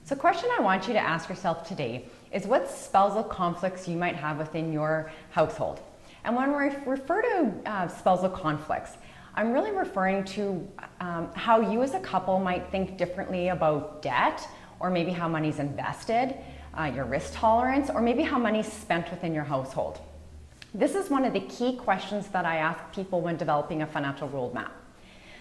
So a question I want you to ask yourself today is what spousal conflicts you might have within your household. And when we refer to spousal conflicts, I'm really referring to how you as a couple might think differently about debt, or maybe how money's invested, your risk tolerance, or maybe how money's spent within your household. This is one of the key questions that I ask people when developing a financial roadmap.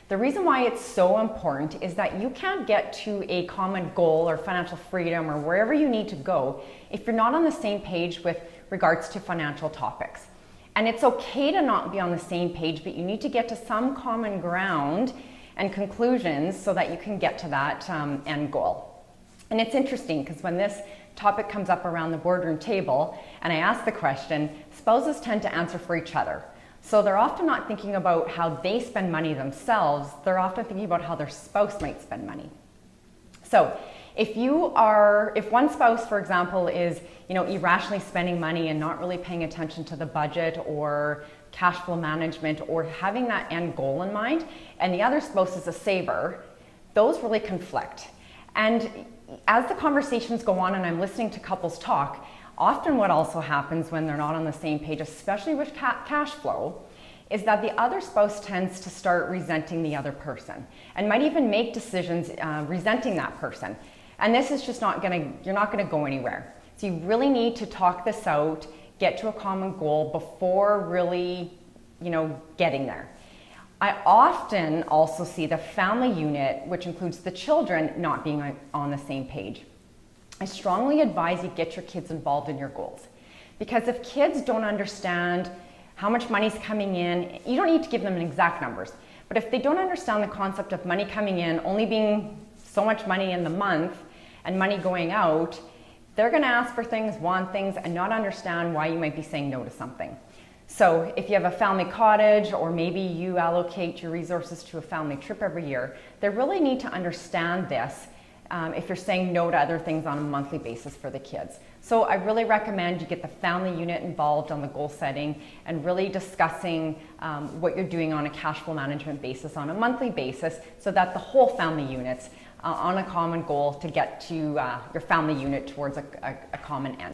The reason why it's so important is that you can't get to a common goal or financial freedom or wherever you need to go if you're not on the same page with regards to financial topics. And it's okay to not be on the same page, but you need to get to some common ground and conclusions so that you can get to that end goal. And it's interesting because when this topic comes up around the boardroom table and I ask the question, spouses tend to answer for each other. So they're often not thinking about how they spend money themselves, they're often thinking about how their spouse might spend money. So if one spouse, for example, is irrationally spending money and not really paying attention to the budget or cash flow management or having that end goal in mind, and the other spouse is a saver, those really conflict. And as the conversations go on and I'm listening to couples talk, often what also happens when they're not on the same page, especially with cash flow, is that the other spouse tends to start resenting the other person and might even make decisions resenting that person. And this is just you're not gonna go anywhere. So you really need to talk this out, get to a common goal before really, getting there. I often also see the family unit, which includes the children, not being on the same page. I strongly advise you get your kids involved in your goals. Because if kids don't understand how much money's coming in, you don't need to give them exact numbers, but if they don't understand the concept of money coming in only being so much money in the month and money going out, they're gonna ask for things, want things, and not understand why you might be saying no to something. So if you have a family cottage, or maybe you allocate your resources to a family trip every year, they really need to understand this if you're saying no to other things on a monthly basis for the kids. So I really recommend you get the family unit involved on the goal setting and really discussing what you're doing on a cash flow management basis on a monthly basis so that the whole family unit's on a common goal to get to your family unit towards a common end.